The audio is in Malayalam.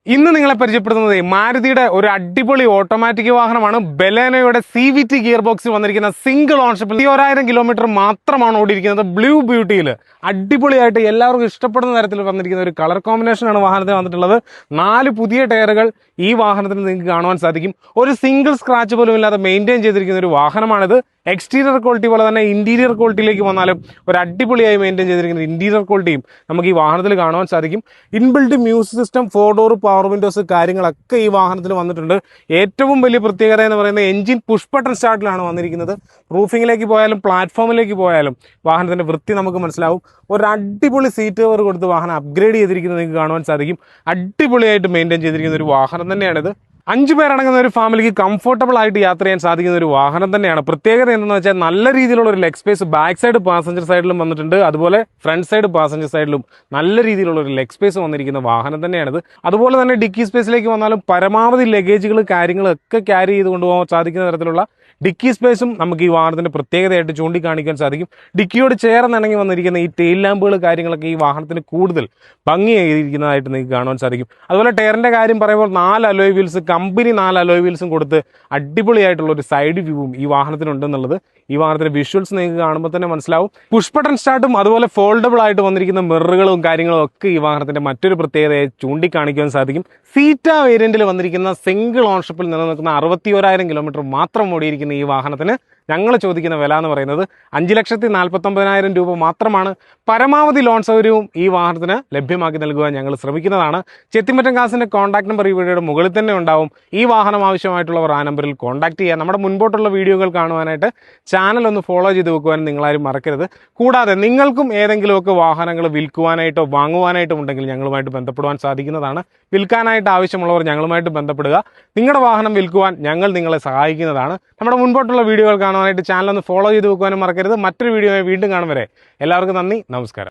ഇന്ന് നിങ്ങളെ പരിചയപ്പെടുത്തുന്നത് മാരുതിയുടെ ഒരു അടിപൊളി ഓട്ടോമാറ്റിക് വാഹനമാണ്. ബലേനോയുടെ CVT ഗിയർ ബോക്സിൽ വന്നിരിക്കുന്ന സിംഗിൾ ഓൺഷിപ്പിൽ 1000 കിലോമീറ്റർ മാത്രമാണ് ഓടിയിരിക്കുന്നത്. ബ്ലൂ ബ്യൂട്ടിയിൽ അടിപൊളിയായിട്ട് എല്ലാവർക്കും ഇഷ്ടപ്പെടുന്ന തരത്തിൽ വന്നിരിക്കുന്ന ഒരു കളർ കോമ്പിനേഷനാണ് വാഹനത്തിൽ വന്നിട്ടുള്ളത്. 4 പുതിയ ടയറുകൾ ഈ വാഹനത്തിൽ നിങ്ങൾക്ക് കാണുവാൻ സാധിക്കും. ഒരു സിംഗിൾ സ്ക്രാച്ച് പോലും ഇല്ലാതെ മെയിൻറ്റെയിൻ ചെയ്തിരിക്കുന്ന ഒരു വാഹനമാണിത്. എക്സ്റ്റീരിയർ ക്വാളിറ്റി പോലെ തന്നെ ഇന്റീരിയർ ക്വാളിറ്റിയിലേക്ക് വന്നാലും ഒരു അടിപൊളിയായി മെയിൻറ്റെയിൻ ചെയ്തിരിക്കുന്ന ഇന്റീരിയർ ക്വാളിറ്റിയും നമുക്ക് ഈ വാഹനത്തിൽ കാണുവാൻ സാധിക്കും. Inbuilt music system, 4 door power Windows കാര്യങ്ങളൊക്കെ ഈ വാഹനത്തിൽ വന്നിട്ടുണ്ട്. ഏറ്റവും വലിയ പ്രത്യേകത എന്ന് പറയുന്നത് എഞ്ചിൻ പുഷ് ബട്ടൺ സ്റ്റാർട്ടിലാണ് വന്നിരിക്കുന്നത്. റൂഫിങ്ങിലേക്ക് പോയാലും പ്ലാറ്റ്ഫോമിലേക്ക് പോയാലും വാഹനത്തിന്റെ വൃത്തി നമുക്ക് മനസ്സിലാവും. ഒരു അടിപൊളി സീറ്റ് കവർ കൊടുത്ത് വാഹനം അപ്ഗ്രേഡ് ചെയ്തിരിക്കുന്നത് നിങ്ങൾക്ക് കാണുവാൻ സാധിക്കും. അടിപൊളിയായിട്ട് മെയിൻറ്റെയിൻ ചെയ്തിരിക്കുന്ന ഒരു വാഹനം തന്നെയാണിത്. 5 പേരടങ്ങുന്ന ഒരു ഫാമിലിക്ക് കംഫർട്ടബിൾ ആയിട്ട് യാത്ര ചെയ്യാൻ സാധിക്കുന്ന ഒരു വാഹനം തന്നെയാണ്. പ്രത്യേകത എന്താണെന്ന് വെച്ചാൽ നല്ല രീതിയിലുള്ള ഒരു leg space back side passenger സൈഡിലും വന്നിട്ടുണ്ട്. അതുപോലെ ഫ്രണ്ട് സൈഡ് പാസഞ്ചർ സൈഡിലും നല്ല രീതിയിലുള്ള ഒരു ലെഗ് സ്പേസ് വന്നിരിക്കുന്ന വാഹനം തന്നെയാണിത്. അതുപോലെ തന്നെ ഡിക്കി സ്പേസിലേക്ക് വന്നാലും പരമാവധി ലഗേജുകൾ കാര്യങ്ങളൊക്കെ ക്യാരി ചെയ്ത് കൊണ്ടുപോകാൻ സാധിക്കുന്ന തരത്തിലുള്ള ഡിക്കി സ്പേസും നമുക്ക് ഈ വാഹനത്തിന്റെ പ്രത്യേകതയായിട്ട് ചൂണ്ടിക്കാണിക്കാൻ സാധിക്കും. ഡിക്കിയോട് ചേർന്നിണങ്ങി വന്നിരിക്കുന്ന ഈ ടെയിൽ ലാമ്പുകൾ കാര്യങ്ങളൊക്കെ ഈ വാഹനത്തിന് കൂടുതൽ ഭംഗിയായിരിക്കുന്നതായിട്ട് നിങ്ങൾക്ക് കാണുവാൻ സാധിക്കും. അതുപോലെ ടയറിന്റെ കാര്യം പറയുമ്പോൾ 4 അലോയ് വീൽസ്, കമ്പനി 4 അലോയ് വീൽസും കൊടുത്ത് അടിപൊളിയായിട്ടുള്ള ഒരു സൈഡ് വ്യൂവും ഈ വാഹനത്തിനുണ്ടെന്നുള്ളത് ഈ വാഹനത്തിന്റെ വിഷ്വൽസ് നിങ്ങൾക്ക് കാണുമ്പോൾ തന്നെ മനസ്സിലാവും. പുഷ് ബട്ടൺ സ്റ്റാർട്ടും അതുപോലെ ഫോൾഡബിൾ ആയിട്ട് വന്നിരിക്കുന്ന മിററുകളും കാര്യങ്ങളും ഒക്കെ ഈ വാഹനത്തിന്റെ മറ്റൊരു പ്രത്യേകതയെ ചൂണ്ടിക്കാണിക്കാൻ സാധിക്കും. സീറ്റ വേരിയന്റിൽ വന്നിരിക്കുന്ന സിംഗിൾ ഓൺഷിപ്പിൽ നിലനിൽക്കുന്ന 61,000 കിലോമീറ്റർ മാത്രം ഓടിയിരിക്കുന്ന ഈ വാഹനത്തിന് ഞങ്ങൾ ചോദിക്കുന്ന വില എന്ന് പറയുന്നത് 5,49,000 രൂപ മാത്രമാണ്. പരമാവധി ലോൺ സൗകര്യവും ഈ വാഹനത്തിന് ലഭ്യമാക്കി നൽകുവാൻ ഞങ്ങൾ ശ്രമിക്കുന്നതാണ്. ചെത്തിമറ്റം കാസിന്റെ കോൺടാക്ട് നമ്പർ ഈ വീഡിയോയുടെ മുകളിൽ തന്നെ ഉണ്ടാവും. ഈ വാഹനം ആവശ്യമായിട്ടുള്ളവർ ആ നമ്പറിൽ കോൺടാക്ട് ചെയ്യുക. നമ്മുടെ മുൻപോട്ടുള്ള വീഡിയോകൾ കാണുവാനായിട്ട് ചാനൽ ഒന്ന് ഫോളോ ചെയ്ത് വെക്കുവാനും നിങ്ങളാരും മറക്കരുത്. കൂടാതെ നിങ്ങൾക്കും ഏതെങ്കിലുമൊക്കെ വാഹനങ്ങൾ വിൽക്കുവാനായിട്ടോ വാങ്ങുവാനായിട്ടോ ഉണ്ടെങ്കിൽ ഞങ്ങളുമായിട്ട് ബന്ധപ്പെടുവാൻ സാധിക്കുന്നതാണ്. വിൽക്കാനായിട്ട് ആവശ്യമുള്ളവർ ഞങ്ങളുമായിട്ട് ബന്ധപ്പെടുക. നിങ്ങളുടെ വാഹനം വിൽക്കുവാൻ ഞങ്ങൾ നിങ്ങളെ സഹായിക്കുന്നതാണ്. നമ്മുടെ മുൻപോട്ടുള്ള വീഡിയോകൾ കാണുവാനായിട്ട് ചാനൽ ഒന്ന് ഫോളോ ചെയ്ത് വെക്കുവാനും മറക്കരുത്. മറ്റൊരു വീഡിയോയെ വീണ്ടും കാണും വരെ എല്ലാവർക്കും നന്ദി, നമസ്കാരം.